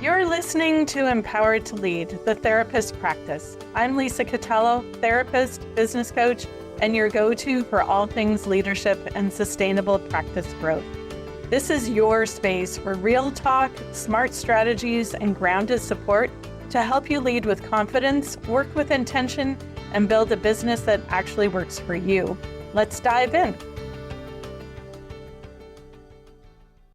You're listening to Empowered to Lead, the therapist practice. I'm Lisa Catello, therapist, business coach, and your go-to for all things leadership and sustainable practice growth. This is your space for real talk, smart strategies, and grounded support to help you lead with confidence, work with intention, and build a business that actually works for you. Let's dive in.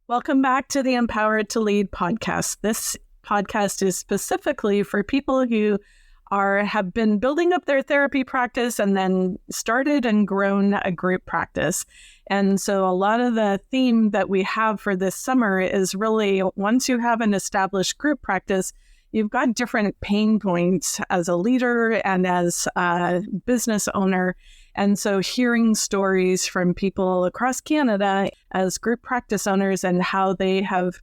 Welcome back to the Empowered to Lead podcast. This podcast is specifically for people who have been building up their therapy practice and then started and grown a group practice. And so a lot of the theme that we have for this summer is really, once you have an established group practice, you've got different pain points as a leader and as a business owner. And so hearing stories from people across Canada as group practice owners and how they have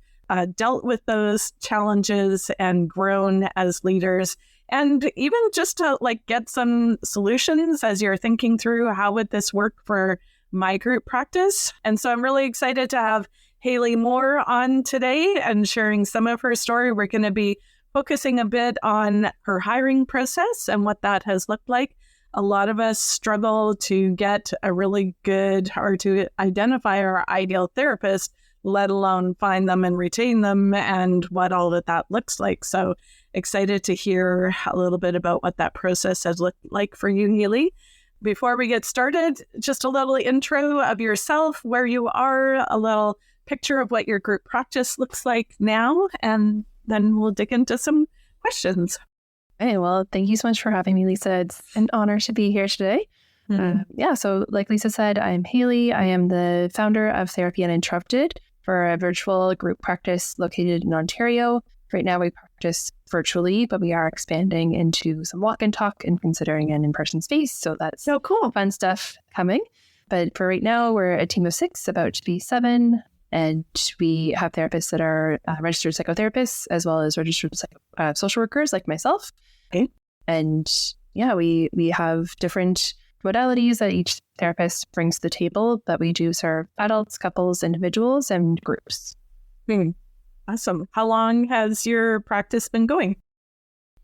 dealt with those challenges and grown as leaders, and even just to get some solutions as you're thinking through how would this work for my group practice. And so I'm really excited to have Haley Moore on today and sharing some of her story. We're going to be focusing a bit on her hiring process and what that has looked like. A lot of us struggle to get a really good or to identify our ideal therapist, let alone find them and retain them and what all that looks like. So excited to hear a little bit about what that process has looked like for you, Haley. Before we get started, just a little intro of yourself, where you are, a little picture of what your group practice looks like now, and then we'll dig into some questions. Hey, well, thank you so much for having me, Lisa. It's an honor to be here today. So like Lisa said, I'm Haley. I am the founder of Therapy Uninterrupted. For a virtual group practice located in Ontario. Right now we practice virtually, but we are expanding into some walk and talk and considering an in-person space. So that's so cool, fun stuff coming. But for right now, we're a team of 6, about to be 7. And we have therapists that are registered psychotherapists, as well as registered social workers like myself. Okay. And yeah, we have different modalities that each therapist brings to the table, but we do serve adults, couples, individuals, and groups. Awesome. How long has your practice been going?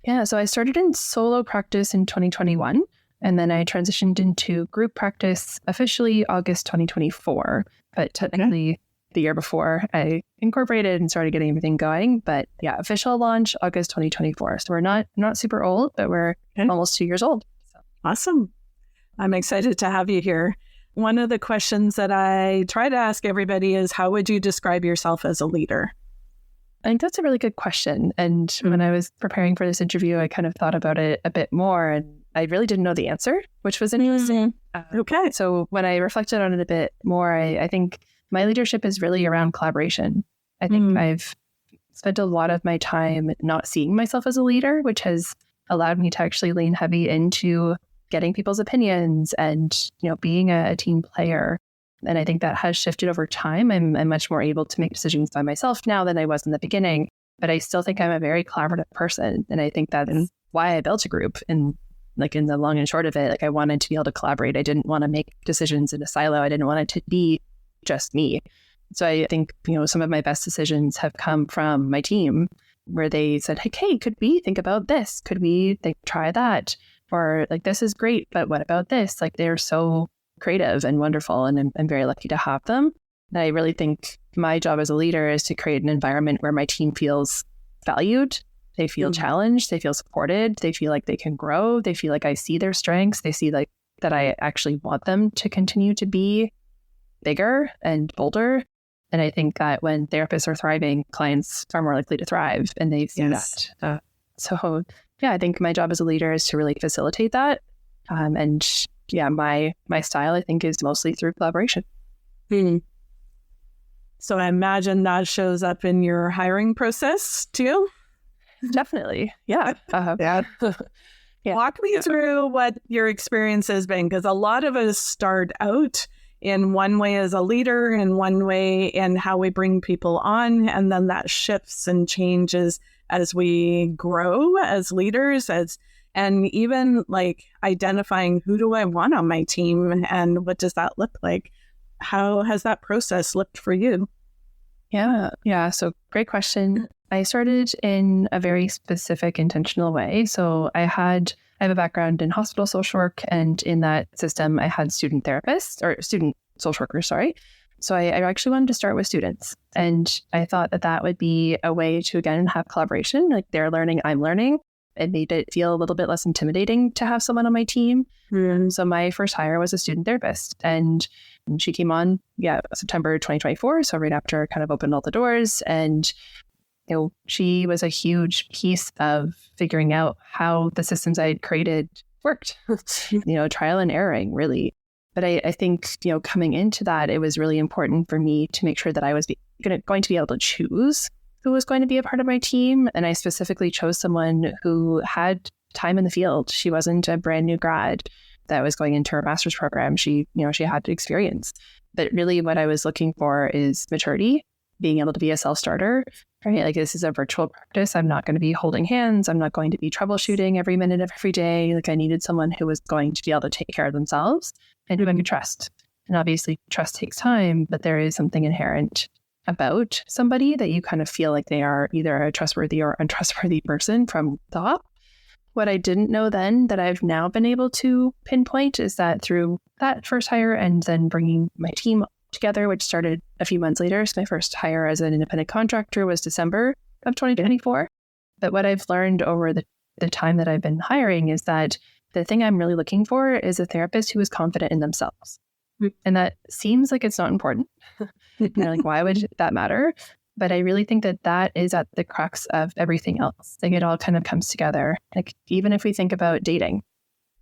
Yeah, so I started in solo practice in 2021, and then I transitioned into group practice officially August 2024, but technically the year before I incorporated and started getting everything going. But yeah, official launch August 2024. So we're not super old, but we're almost 2 years old. So. Awesome. I'm excited to have you here. One of the questions that I try to ask everybody is, how would you describe yourself as a leader? I think that's a really good question. And when I was preparing for this interview, I kind of thought about it a bit more, and I really didn't know the answer, which was interesting. Okay. So when I reflected on it a bit more, I think my leadership is really around collaboration. I think I've spent a lot of my time not seeing myself as a leader, which has allowed me to actually lean heavy into getting people's opinions and, being a team player. And I think that has shifted over time. I'm much more able to make decisions by myself now than I was in the beginning, but I still think I'm a very collaborative person. And I think that's why I built a group. And in the long and short of it, I wanted to be able to collaborate. I didn't want to make decisions in a silo. I didn't want it to be just me. So I think, some of my best decisions have come from my team, where they said, hey, could we think about this? Could we try that? Or this is great, but what about this? They're so creative and wonderful, and I'm very lucky to have them. And I really think my job as a leader is to create an environment where my team feels valued, they feel challenged, they feel supported, they feel like they can grow, they feel like I see their strengths, they see that I actually want them to continue to be bigger and bolder. And I think that when therapists are thriving, clients are more likely to thrive, and they see that. So yeah, I think my job as a leader is to really facilitate that. And yeah, my style, I think, is mostly through collaboration. So I imagine that shows up in your hiring process too? Definitely. Yeah. Yeah. Walk me through what your experience has been, because a lot of us start out in one way as a leader and one way in how we bring people on. And then that shifts and changes as we grow as leaders, and even identifying who do I want on my team and what does that look like? How has that process looked for you? Yeah. So great question. I started in a very specific, intentional way. So I have a background in hospital social work, and in that system, I had student therapists or student social workers, sorry. So I actually wanted to start with students, and I thought that would be a way to, again, have collaboration. Like, they're learning, I'm learning. It made it feel a little bit less intimidating to have someone on my team. So my first hire was a student therapist, and she came on, September 2024. So right after kind of opened all the doors, and she was a huge piece of figuring out how the systems I had created worked, trial and erroring, really. But I think, coming into that, it was really important for me to make sure that I was going to be able to choose who was going to be a part of my team. And I specifically chose someone who had time in the field. She wasn't a brand new grad that was going into her master's program. She had experience. But really what I was looking for is maturity, being able to be a self-starter, right? Like, this is a virtual practice. I'm not going to be holding hands. I'm not going to be troubleshooting every minute of every day. Like, I needed someone who was going to be able to take care of themselves and who I could trust. And obviously trust takes time, but there is something inherent about somebody that you kind of feel like they are either a trustworthy or untrustworthy person from the hop. What I didn't know then that I've now been able to pinpoint is that through that first hire and then bringing my team together, which started a few months later. So my first hire as an independent contractor was December of 2024. But what I've learned over the time that I've been hiring is that the thing I'm really looking for is a therapist who is confident in themselves. And that seems like it's not important. Like, why would that matter? But I really think that is at the crux of everything else. Like, it all kind of comes together. Like, even if we think about dating,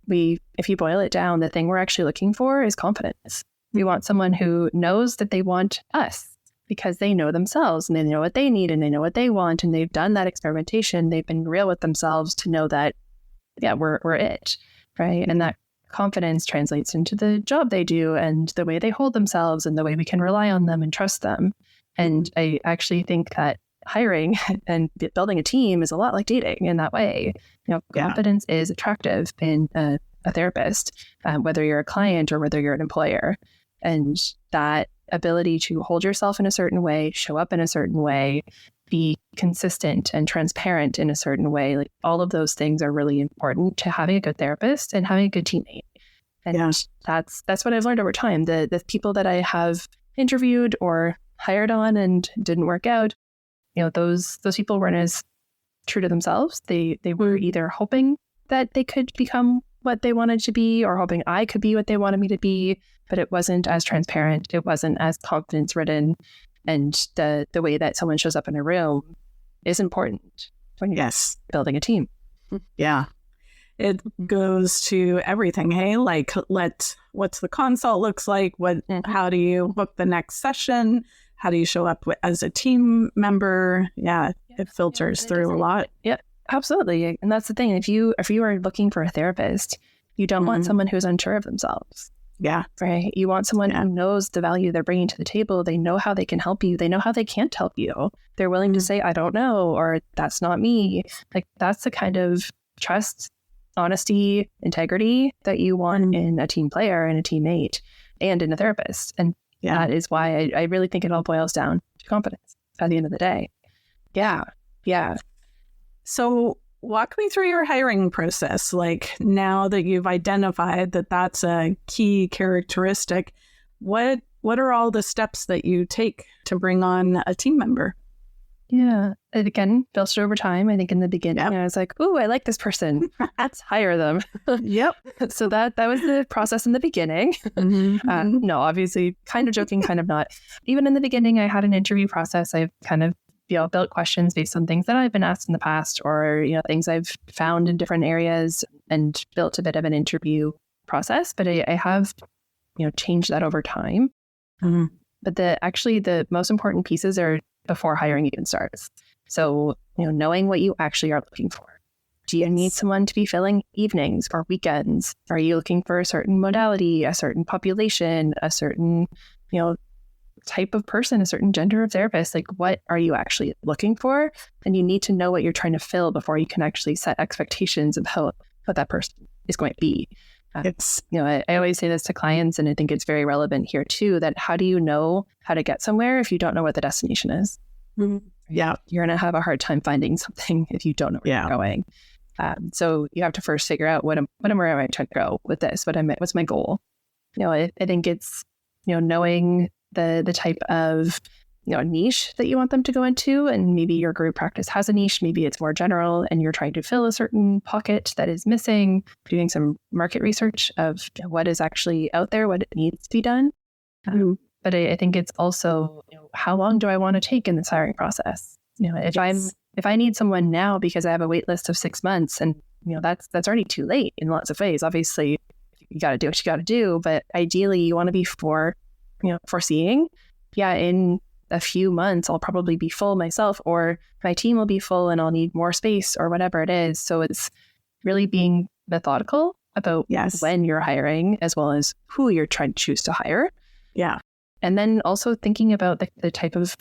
if you boil it down, the thing we're actually looking for is confidence. We want someone who knows that they want us because they know themselves and they know what they need and they know what they want. And they've done that experimentation. They've been real with themselves to know that, we're it, right? And that confidence translates into the job they do and the way they hold themselves and the way we can rely on them and trust them. And I actually think that hiring and building a team is a lot like dating in that way. Confidence is attractive in a therapist, whether you're a client or whether you're an employer. And that ability to hold yourself in a certain way, show up in a certain way, be consistent and transparent in a certain way, like, all of those things are really important to having a good therapist and having a good teammate. And that's what I've learned over time. The people that I have interviewed or hired on and didn't work out, those people weren't as true to themselves. They were either hoping that they could become what they wanted to be or hoping I could be what they wanted me to be, but it wasn't as transparent. It wasn't as confidence ridden. And the way that someone shows up in a room is important when you're building a team. Yeah. It goes to everything. Hey, like, what's the consult looks like? How do you book the next session? How do you show up as a team member? It filters through a lot. Yeah, absolutely. And that's the thing. If you are looking for a therapist, you don't want someone who's unsure of themselves. Yeah. Right. You want someone who knows the value they're bringing to the table. They know how they can help you. They know how they can't help you. They're willing to say, I don't know, or that's not me. Like, that's the kind of trust, honesty, integrity that you want in a team player and a teammate and in a therapist. And that is why I really think it all boils down to confidence at the end of the day. Yeah. Yeah. So walk me through your hiring process. Like, now that you've identified that that's a key characteristic, what are all the steps that you take to bring on a team member? Yeah. And again, built it over time. I think in the beginning, I was like, "Ooh, I like this person. Let's hire them." Yep. So that was the process in the beginning. No, obviously, kind of joking, kind of not. Even in the beginning, I had an interview process. I've kind of built questions based on things that I've been asked in the past, or things I've found in different areas, and built a bit of an interview process. But I have changed that over time. But the most important pieces are before hiring even starts. So, knowing what you actually are looking for. Do you need someone to be filling evenings or weekends? Are you looking for a certain modality, a certain population, a certain, type of person, a certain gender of therapist? Like, what are you actually looking for? And you need to know what you're trying to fill before you can actually set expectations about what that person is going to be. I always say this to clients, and I think it's very relevant here too, that how do you know how to get somewhere if you don't know what the destination is? Yeah. You're going to have a hard time finding something if you don't know where you're going. So you have to first figure out where am I trying to go with this? What's my goal? I think it's, knowing the type of, niche that you want them to go into. And maybe your group practice has a niche, maybe it's more general and you're trying to fill a certain pocket that is missing, doing some market research of what is actually out there, what needs to be done. But I think it's also, how long do I want to take in this hiring process? If I need someone now because I have a wait list of 6 months and, that's already too late in lots of ways. Obviously, you got to do what you got to do. But ideally, you want to be foreseeing. Yeah, in a few months, I'll probably be full myself or my team will be full and I'll need more space or whatever it is. So it's really being methodical about when you're hiring as well as who you're trying to choose to hire. Yeah. And then also thinking about the type of,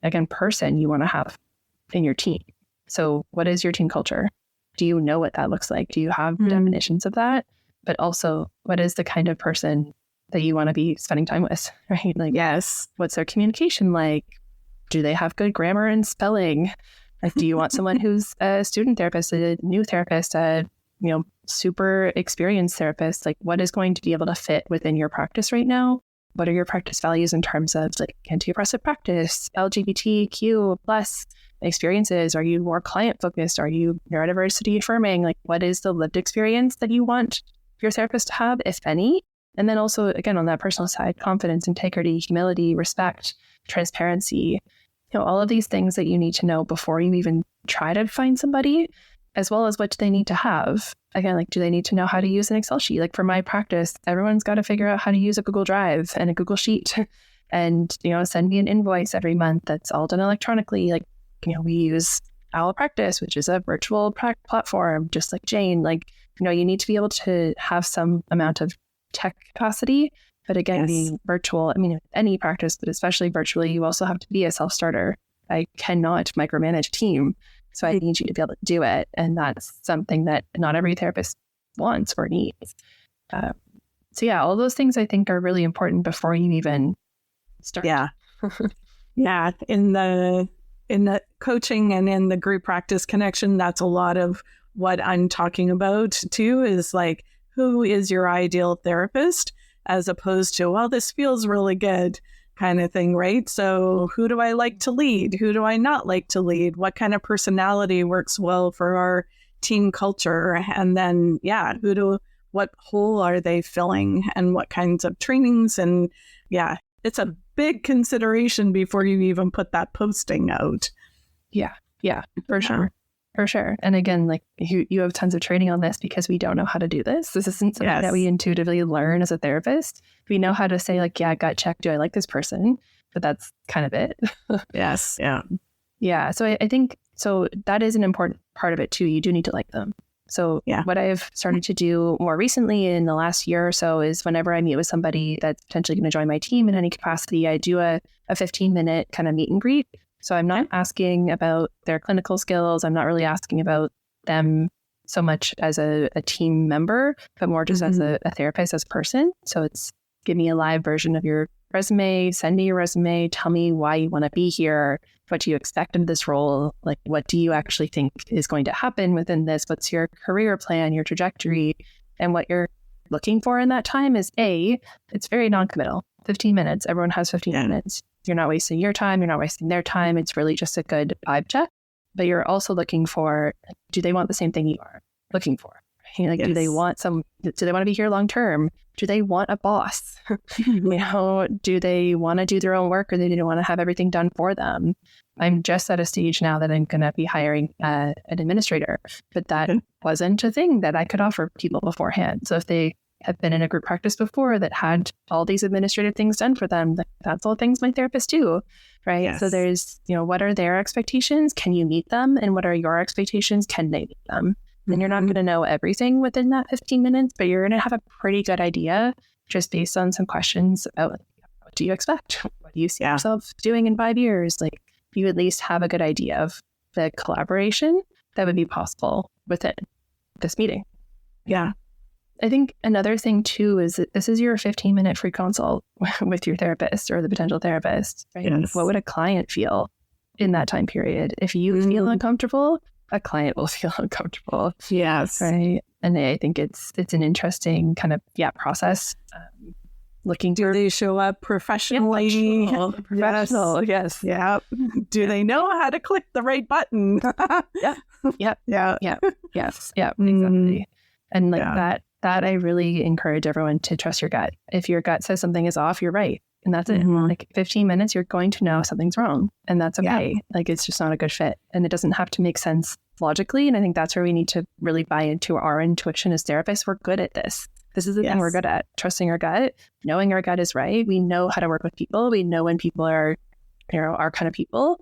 again, person you want to have in your team. So what is your team culture? Do you know what that looks like? Do you have definitions of that? But also, what is the kind of person that you want to be spending time with, right? Like, what's their communication like? Do they have good grammar and spelling? Like, do you want someone who's a student therapist, a new therapist, a super experienced therapist? Like, what is going to be able to fit within your practice right now? What are your practice values in terms of like anti-oppressive practice, LGBTQ plus experiences? Are you more client focused? Are you neurodiversity affirming? Like, what is the lived experience that you want your therapist to have, if any? And then also, again, on that personal side, confidence, integrity, humility, respect, transparency, all of these things that you need to know before you even try to find somebody, as well as what do they need to have. Again, like, do they need to know how to use an Excel sheet? Like for my practice, everyone's got to figure out how to use a Google Drive and a Google Sheet and, send me an invoice every month that's all done electronically. Like, we use Owl Practice, which is a virtual platform, just like Jane. Like, you need to be able to have some amount of tech capacity, but again, being virtual, any practice, but especially virtually, you also have to be a self-starter. I cannot micromanage a team. So I need you to be able to do it. And that's something that not every therapist wants or needs. All those things I think are really important before you even start. Yeah. Yeah. In the coaching and in the group practice connection, that's a lot of what I'm talking about too, is like, who is your ideal therapist, as opposed to, well, this feels really good kind of thing, right? So who do I like to lead? Who do I not like to lead? What kind of personality works well for our team culture? And then, what hole are they filling and what kinds of trainings? And it's a big consideration before you even put that posting out. Yeah, for sure. For sure. And again, like you have tons of training on this because we don't know how to do this. This isn't something that we intuitively learn as a therapist. We know how to say like, gut check, do I like this person? But that's kind of it. Yes. Yeah. Yeah. So I think, so that is an important part of it too. You do need to like them. So what I've started to do more recently in the last year or so is whenever I meet with somebody that's potentially going to join my team in any capacity, I do a 15-minute kind of meet and greet. So I'm not asking about their clinical skills. I'm not really asking about them so much as a team member, but more just as a therapist, as a person. So it's give me a live version of your resume, send me your resume, tell me why you want to be here, what do you expect of this role, like what do you actually think is going to happen within this, what's your career plan, your trajectory, and what you're looking for in that time is it's very non-committal. 15 minutes, everyone has 15 minutes. You're not wasting your time. You're not wasting their time. It's really just a good vibe check. But you're also looking for, do they want the same thing you are looking for? Do they want do they want to be here long term? Do they want a boss? Do they want to do their own work or do they want to have everything done for them? I'm just at a stage now that I'm going to be hiring an administrator, but that wasn't a thing that I could offer people beforehand. So if they have been in a group practice before that had all these administrative things done for them, that's all things my therapists do, right? Yes. So there's, what are their expectations? Can you meet them? And what are your expectations? Can they meet them? And you're not going to know everything within that 15 minutes, but you're going to have a pretty good idea just based on some questions about what do you expect? What do you see yourself doing in 5 years? Like, you at least have a good idea of the collaboration that would be possible within this meeting. Yeah. I think another thing too is that this is your 15-minute free consult with your therapist or the potential therapist, right? Yes. What would a client feel in that time period. If you feel uncomfortable, a client will feel uncomfortable. Yes. Right. And I think it's an interesting kind of, process. Looking Do they show up professionally? Professional, yes. Yeah. Do they know how to click the right button? Yes. Exactly. And that I really encourage everyone to trust your gut. If your gut says something is off, you're right. And that's it. Like 15 minutes, you're going to know something's wrong. And that's okay. Yeah. Like it's just not a good fit. And it doesn't have to make sense logically. And I think that's where we need to really buy into our intuition as therapists. We're good at this. This is the thing we're good at, trusting our gut, knowing our gut is right. We know how to work with people. We know when people are, our kind of people.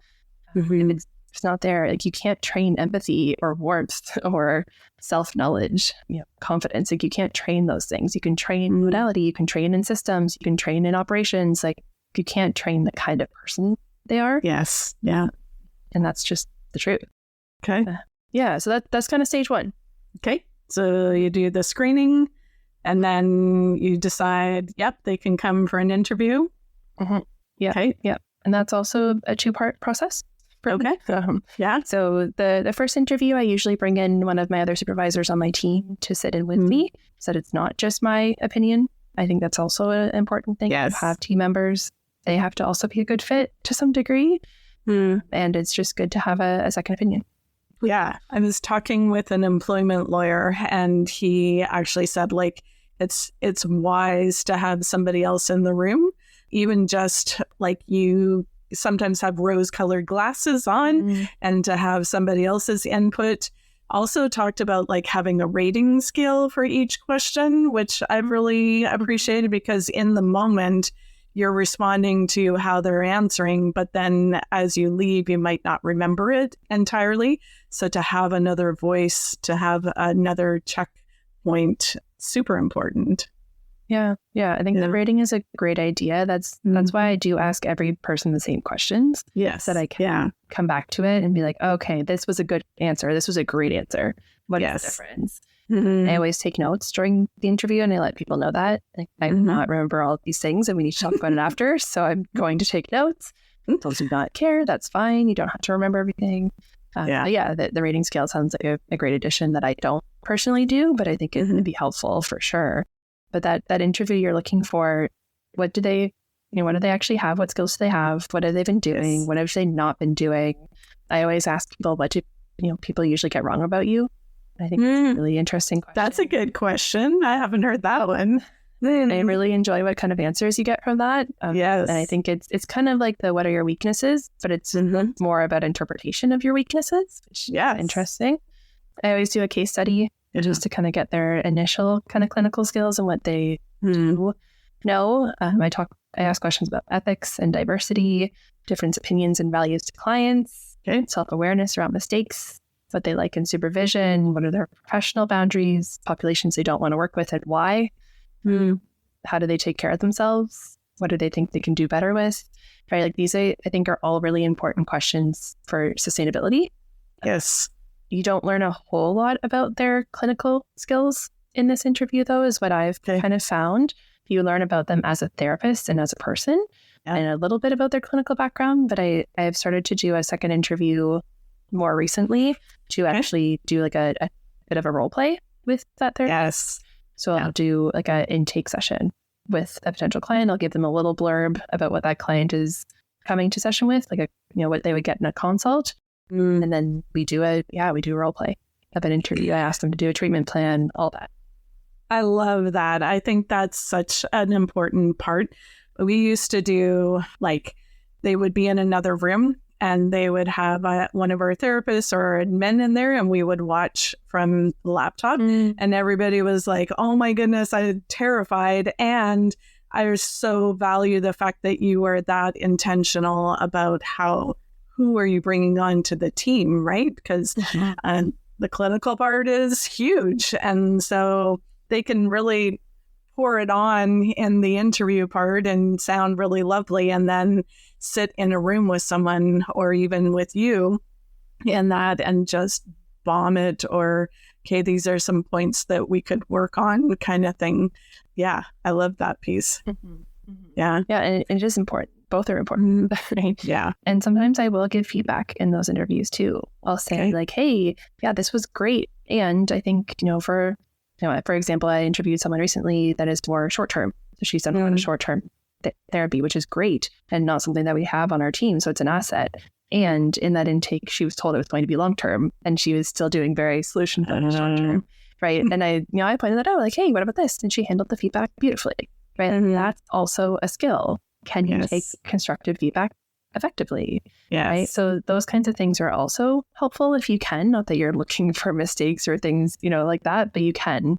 If it's not there, like you can't train empathy or warmth or self-knowledge, confidence. Like you can't train those things. You can train modality, you can train in systems, you can train in operations. Like you can't train the kind of person they are. Yes. Yeah. And that's just the truth. Okay. So that's kind of stage one. Okay. So you do the screening. And then you decide, they can come for an interview. Yeah. Okay. Yeah. And that's also a 2-part process. Okay. So the first interview, I usually bring in one of my other supervisors on my team to sit in with me, so that it's not just my opinion. I think that's also an important thing. Yes. To have team members. They have to also be a good fit to some degree. And it's just good to have a second opinion. Yeah. I was talking with an employment lawyer, and he actually said, like, it's wise to have somebody else in the room, even just like you sometimes have rose-colored glasses on, and to have somebody else's input. Also talked about like having a rating scale for each question, which I've really appreciated, because in the moment you're responding to how they're answering, but then as you leave, you might not remember it entirely. So to have another voice, to have another checkpoint, super important. Yeah. I think the rating is a great idea. That's why I do ask every person the same questions. Yes. So that I can come back to it and be like, okay, this was a good answer. This was a great answer. What is the difference? I always take notes during the interview, and I let people know that. Like, I do not remember all of these things, and we need to talk about it after. So I'm going to take notes. Those do not care. That's fine. You don't have to remember everything. The rating scale sounds like a great addition that I don't personally do, but I think it would be helpful for sure. But that interview, you're looking for, what do they actually have? What skills do they have? What have they been doing? What have they not been doing? I always ask people, what do people usually get wrong about you? I think that's a really interesting question. That's a good question. I haven't heard that one. I really enjoy what kind of answers you get from that. Yes. And I think it's kind of like the what are your weaknesses, but it's more about interpretation of your weaknesses, which is interesting. I always do a case study just to kind of get their initial kind of clinical skills and what they do know. I ask questions about ethics and diversity, different opinions and values to clients, self-awareness around mistakes, what they like in supervision, what are their professional boundaries, populations they don't want to work with and why. How do they take care of themselves? What do they think they can do better with? Right? Like these, I think, are all really important questions for sustainability. Yes. You don't learn a whole lot about their clinical skills in this interview, though, is what I've kind of found. You learn about them as a therapist and as a person, and a little bit about their clinical background. But I've started to do a second interview more recently to actually do like a bit of a role play with that therapist. Yes. So I'll do like an intake session with a potential client. I'll give them a little blurb about what that client is coming to session with, like what they would get in a consult. And then we do a role play of an interview. I ask them to do a treatment plan, all that. I love that. I think that's such an important part. We used to do, like, they would be in another room and they would have one of our therapists or admin in there, and we would watch from the laptop. And everybody was like, oh my goodness, I'm terrified. And I so value the fact that you were that intentional about who are you bringing on to the team, right? Because the clinical part is huge. And so they can really pour it on in the interview part and sound really lovely, and then sit in a room with someone or even with you in that and just bomb it, or, okay, these are some points that we could work on, kind of thing. Yeah, I love that piece. Yeah. Yeah, and it is important. Both are important. Right? Yeah. And sometimes I will give feedback in those interviews too. I'll say like, hey, yeah, this was great. And I think, for example, I interviewed someone recently that is more short-term. So she's done a lot of short-term therapy, which is great and not something that we have on our team. So it's an asset. And in that intake, she was told it was going to be long-term, and she was still doing very solution-focused short-term. Right. And I pointed that out, like, hey, what about this? And she handled the feedback beautifully. Right. And that's also a skill. Can you take constructive feedback effectively? Yes. Right. So those kinds of things are also helpful if you can. Not that you're looking for mistakes or things, like that, but you can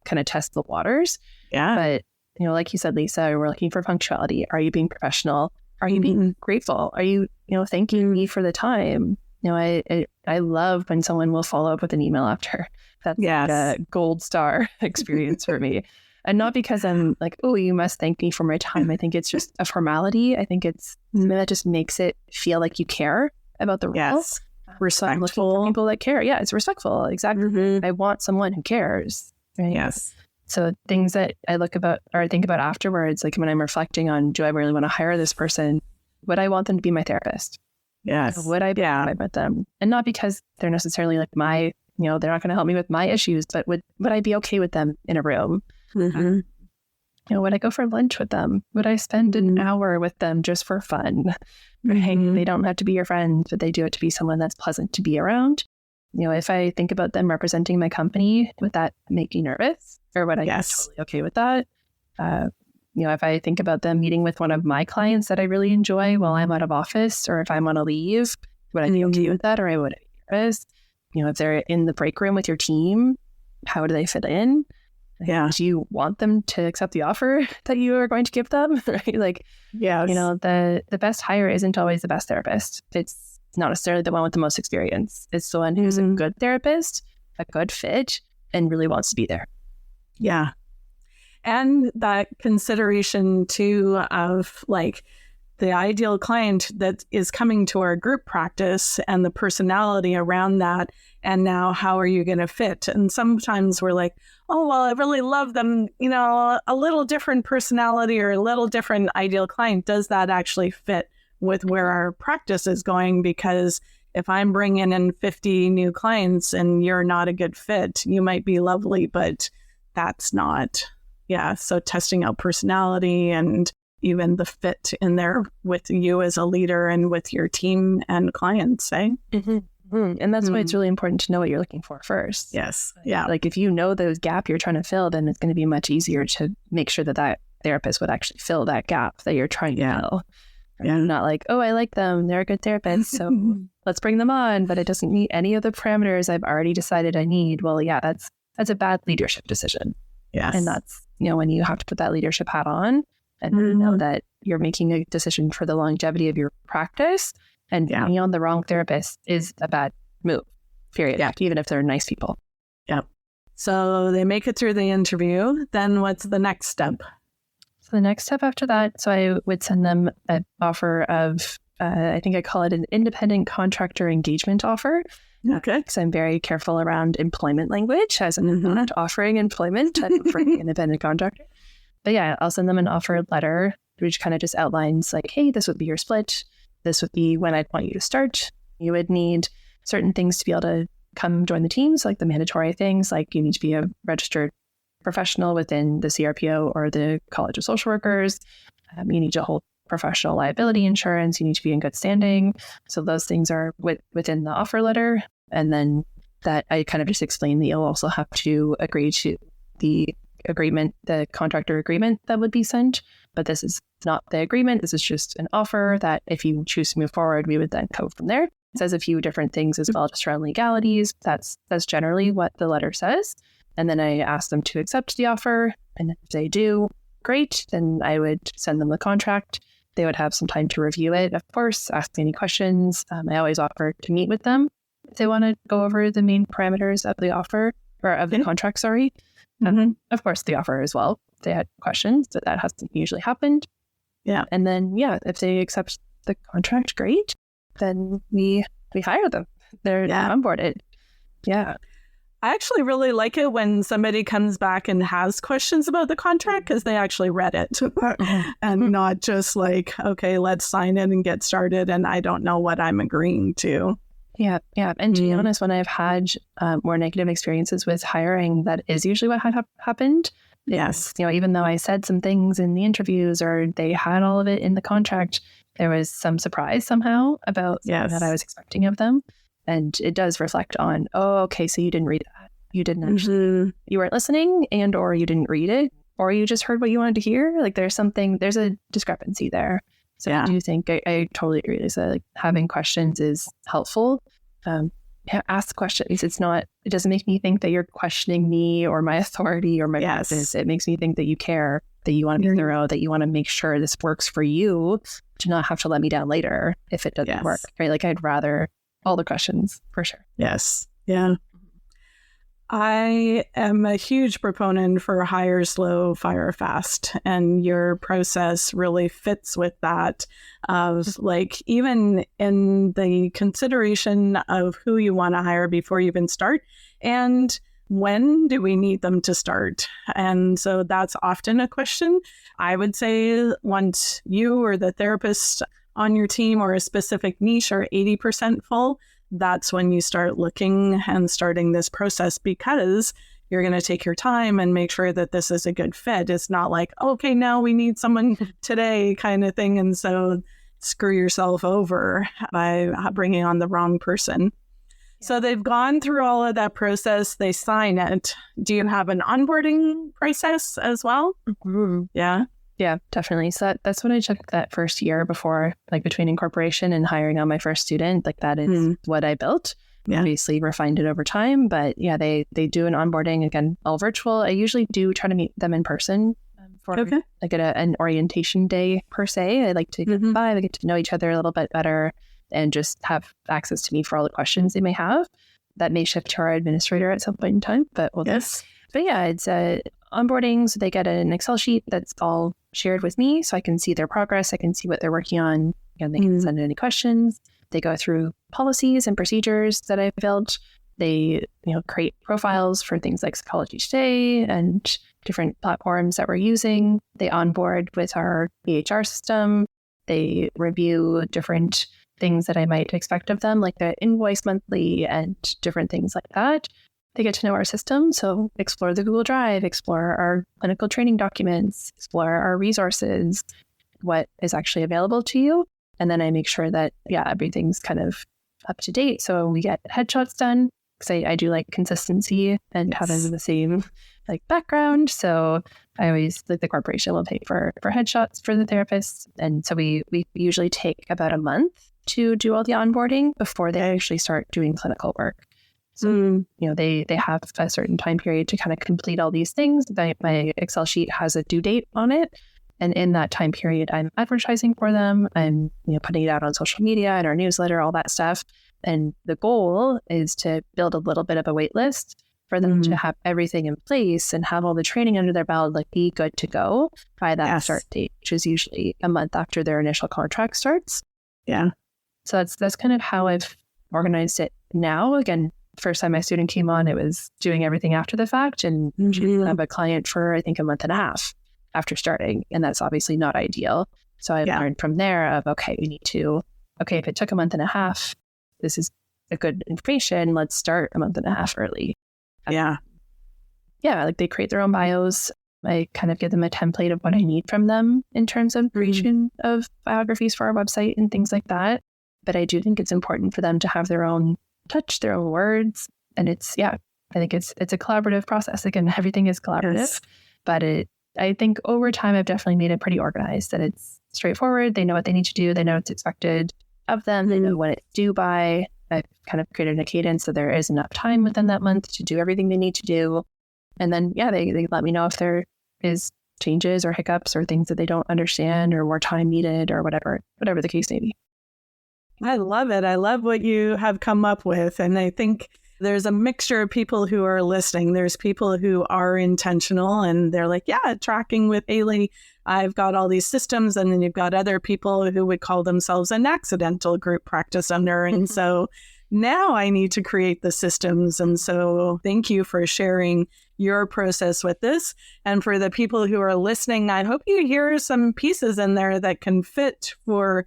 kind of test the waters. Yeah. But, like you said, Lisa, we're looking for punctuality. Are you being professional? Are you being grateful? Are you, thanking me for the time? I love when someone will follow up with an email after. That's like a gold star experience for me. And not because I'm like, oh, you must thank me for my time. I think it's just a formality. I think it's something that just makes it feel like you care about the role. Yes. I'm looking for people that care. Yeah, it's respectful. Exactly. I want someone who cares. Right? Yes. So things that I think about afterwards, like when I'm reflecting on, do I really want to hire this person? Would I want them to be my therapist? Yes. Would I be with them? And not because they're necessarily like my, they're not going to help me with my issues, but would I be okay with them in a room? Would I go for lunch with them? Would I spend an hour with them just for fun? Right? They don't have to be your friend, but they do have to be someone that's pleasant to be around. If I think about them representing my company, would that make you nervous? Or would I be totally okay with that? If I think about them meeting with one of my clients that I really enjoy while I'm out of office, or if I'm on a leave, would I be okay with that? Or I would be nervous? If they're in the break room with your team, how do they fit in? Yeah. Do you want them to accept the offer that you are going to give them? Right? Like, the best hire isn't always the best therapist. It's not necessarily the one with the most experience. It's the one who's a good therapist, a good fit, and really wants to be there. Yeah. And that consideration too of like the ideal client that is coming to our group practice and the personality around that. And now how are you going to fit? And sometimes we're like, oh, well, I really love them, a little different personality or a little different ideal client. Does that actually fit with where our practice is going? Because if I'm bringing in 50 new clients and you're not a good fit, you might be lovely, but that's not. Yeah. So testing out personality and even the fit in there with you as a leader and with your team and clients, eh? And that's why it's really important to know what you're looking for first. Yes. Yeah. Like if you know those gap you're trying to fill, then it's going to be much easier to make sure that therapist would actually fill that gap that you're trying to fill. Yeah. Not like, oh, I like them. They're a good therapist. So let's bring them on. But it doesn't meet any of the parameters I've already decided I need. Well, yeah, that's a bad leadership decision. Yes. And that's, when you have to put that leadership hat on and know that you're making a decision for the longevity of your practice, and bringing on the wrong therapist is a bad move, period. Yeah. Even if they're nice people. Yeah. So they make it through the interview. Then what's the next step? So the next step after that, so I would send them an offer of, I think I call it an independent contractor engagement offer. Okay. Because I'm very careful around employment language, as I'm not offering employment. I'm offering an independent contractor. But yeah, I'll send them an offer letter, which kind of just outlines like, hey, this would be your split. This would be when I'd want you to start. You would need certain things to be able to come join the teams, like the mandatory things, like you need to be a registered professional within the CRPO or the College of Social Workers. You need to hold professional liability insurance. You need to be in good standing. So those things are within the offer letter. And then that I kind of just explained that you'll also have to agree to the agreement, the contractor agreement that would be sent. But this is not the agreement. This is just an offer that if you choose to move forward, we would then go from there. It says a few different things as well, just around legalities. That's generally what the letter says. And then I ask them to accept the offer. And if they do, great. Then I would send them the contract. They would have some time to review it, of course, ask me any questions. I always offer to meet with them if they want to go over the main parameters of the offer, or of the contract, sorry. Of course, the offer as well. If they had questions, but that hasn't usually happened. Yeah. And then, if they accept the contract, great. Then we hire them. They're onboarded. Yeah. I actually really like it when somebody comes back and has questions about the contract because they actually read it and not just like, okay, let's sign it and get started. And I don't know what I'm agreeing to. Yeah. And to be honest, when I've had more negative experiences with hiring, that is usually what had happened. Yes. Even though I said some things in the interviews or they had all of it in the contract, there was some surprise somehow about something that I was expecting of them. And it does reflect on, oh, okay, so you didn't read that. You didn't actually, you weren't listening and or you didn't read it or you just heard what you wanted to hear. Like there's a discrepancy there. So I do think I totally agree, Lisa. Like having questions is helpful. Ask questions. It doesn't make me think that you're questioning me or my authority or my practice. It makes me think that you care, that you want to be thorough, that you want to make sure this works for you to not have to let me down later if it doesn't work. Right? Like I'd rather all the questions for sure. Yes. Yeah. I am a huge proponent for hire slow, fire fast. And your process really fits with that of like, even in the consideration of who you want to hire before you even start and when do we need them to start? And so that's often a question. I would say once you or the therapist on your team or a specific niche are 80% full, that's when you start looking and starting this process because you're going to take your time and make sure that this is a good fit. It's not like, okay, now we need someone today kind of thing. And so screw yourself over by bringing on the wrong person. So they've gone through all of that process. They sign it. Do you have an onboarding process as well? Yeah. Yeah, definitely. So that's what I took that first year before, like between incorporation and hiring on my first student. Like that is what I built. Yeah. Obviously refined it over time, but yeah, they do an onboarding, again, all virtual. I usually do try to meet them in person for like an orientation day per se. I like to get by, they get to know each other a little bit better and just have access to me for all the questions they may have. That may shift to our administrator at some point in time, but but yeah, it's onboarding. So they get an Excel sheet that's all shared with me so I can see their progress. I can see what they're working on. Again, they can send in any questions. They go through policies and procedures that I've built. They, create profiles for things like Psychology Today and different platforms that we're using. They onboard with our EHR system. They review different things that I might expect of them, like the invoice monthly and different things like that. They get to know our system. So explore the Google Drive, explore our clinical training documents, explore our resources, what is actually available to you. And then I make sure that, everything's kind of up to date. So we get headshots done because I do like consistency and having the same background. So I always, the corporation will pay for headshots for the therapists. And so we usually take about a month to do all the onboarding before they actually start doing clinical work. So, they have a certain time period to kind of complete all these things. My Excel sheet has a due date on it. And in that time period, I'm advertising for them. I'm, putting it out on social media and our newsletter, all that stuff. And the goal is to build a little bit of a wait list for them to have everything in place and have all the training under their belt, be good to go by that start date, which is usually a month after their initial contract starts. Yeah. So that's kind of how I've organized it now. Again, first time my student came on, it was doing everything after the fact, and she didn't have a client for, I think, a month and a half after starting. And that's obviously not ideal. So I learned from there of, if it took a month and a half, this is a good information. Let's start a month and a half early. Yeah, they create their own bios. I kind of give them a template of what I need from them in terms of creation of biographies for our website and things like that. But I do think it's important for them to have their own touch, their own words. And I think it's a collaborative process. Again, everything is collaborative, but I think over time, I've definitely made it pretty organized, that it's straightforward. They know what they need to do. They know what's expected of them. They know when it's due by. I've kind of created a cadence so there is enough time within that month to do everything they need to do. And then, they let me know if there is changes or hiccups or things that they don't understand or more time needed or whatever the case may be. I love it. I love what you have come up with. And I think there's a mixture of people who are listening. There's people who are intentional and they're like, tracking with Haley, I've got all these systems. And then you've got other people who would call themselves an accidental group practice owner. And so now I need to create the systems. And so thank you for sharing your process with this. And for the people who are listening, I hope you hear some pieces in there that can fit for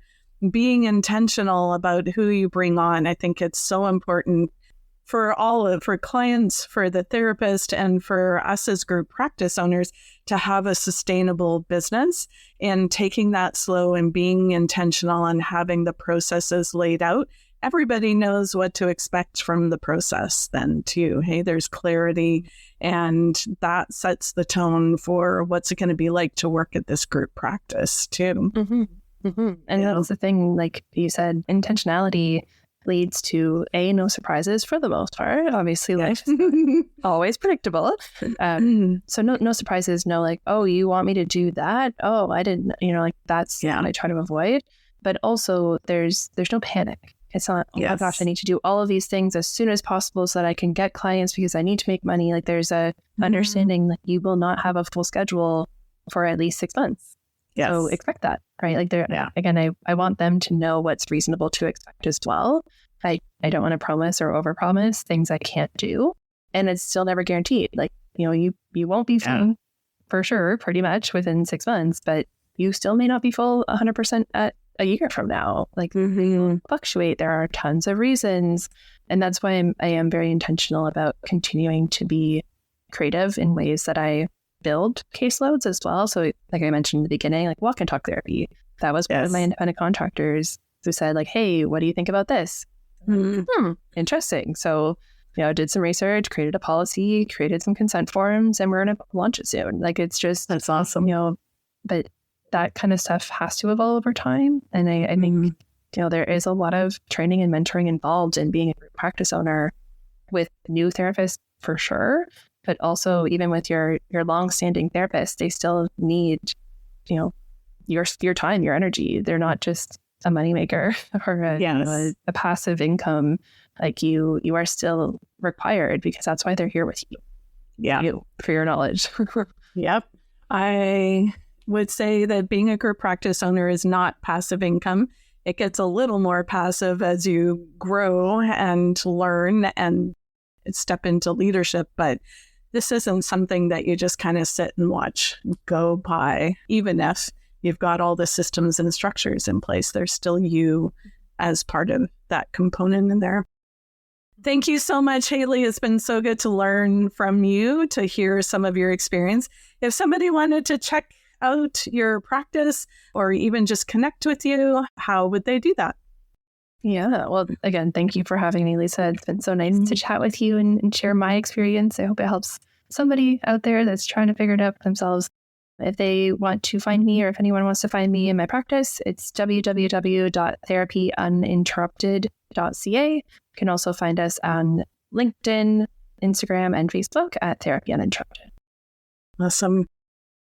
being intentional about who you bring on. I think it's so important for for clients, for the therapist, and for us as group practice owners to have a sustainable business, and taking that slow and being intentional and having the processes laid out. Everybody knows what to expect from the process then too. Hey, there's clarity, and that sets the tone for what's it going to be like to work at this group practice too. Mm-hmm. Mm-hmm. And that's the thing, like you said, intentionality leads to no surprises for the most part. Obviously, life is always predictable. So no surprises, no like, oh, you want me to do that? Oh, I didn't, like that's what I try to avoid. But also there's no panic. It's not, oh my gosh, I need to do all of these things as soon as possible so that I can get clients because I need to make money. Like there's a understanding that you will not have a full schedule for at least 6 months. Yes. So expect that, right? Like again, I want them to know what's reasonable to expect as well. I don't want to promise or overpromise things I can't do. And it's still never guaranteed. Like, you won't be full for sure, pretty much within 6 months, but you still may not be full 100% at a year from now. Like fluctuate. There are tons of reasons. And that's why I am very intentional about continuing to be creative in ways that I build caseloads as well. So like I mentioned in the beginning, like walk and talk therapy. That was one of my independent contractors who said like, hey, what do you think about this? Interesting. So, did some research, created a policy, created some consent forms, and we're going to launch it soon. Like it's just, that's awesome. But that kind of stuff has to evolve over time. And I think, there is a lot of training and mentoring involved in being a group practice owner with new therapists for sure. But also even with your long-standing therapist, they still need, your time, your energy. They're not just a moneymaker or a passive income. Like you are still required because that's why they're here with you. Yeah. For your knowledge. Yep. I would say that being a group practice owner is not passive income. It gets a little more passive as you grow and learn and step into leadership, but this isn't something that you just kind of sit and watch go by. Even if you've got all the systems and structures in place, there's still you as part of that component in there. Thank you so much, Haley. It's been so good to learn from you, to hear some of your experience. If somebody wanted to check out your practice or even just connect with you, how would they do that? Yeah. Well, again, thank you for having me, Lisa. It's been so nice to chat with you and share my experience. I hope it helps somebody out there that's trying to figure it out themselves. If they want to find me, or if anyone wants to find me in my practice, it's www.therapyuninterrupted.ca. You can also find us on LinkedIn, Instagram, and Facebook at Therapy Uninterrupted. Awesome.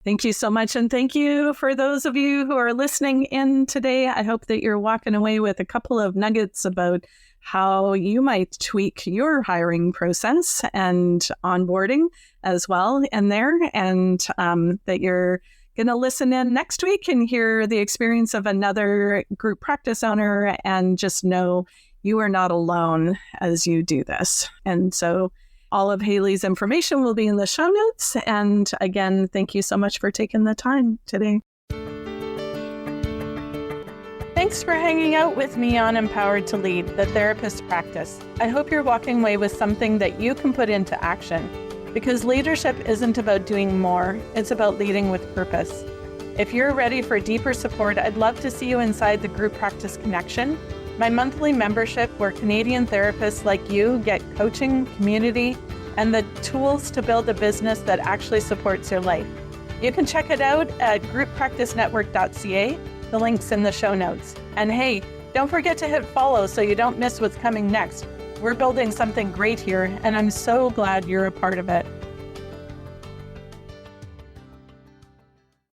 Thank you so much. And thank you for those of you who are listening in today. I hope that you're walking away with a couple of nuggets about how you might tweak your hiring process and onboarding as well in there. And that you're going to listen in next week and hear the experience of another group practice owner, and just know you are not alone as you do this. And so all of Haley's information will be in the show notes. And again, thank you so much for taking the time today. Thanks for hanging out with me on Empowered to Lead, the therapist practice. I hope you're walking away with something that you can put into action, because leadership isn't about doing more, it's about leading with purpose. If you're ready for deeper support, I'd love to see you inside the Group Practice Connection, my monthly membership where Canadian therapists like you get coaching, community, and the tools to build a business that actually supports your life. You can check it out at grouppracticenetwork.ca. The link's in the show notes. And hey, don't forget to hit follow so you don't miss what's coming next. We're building something great here, and I'm so glad you're a part of it.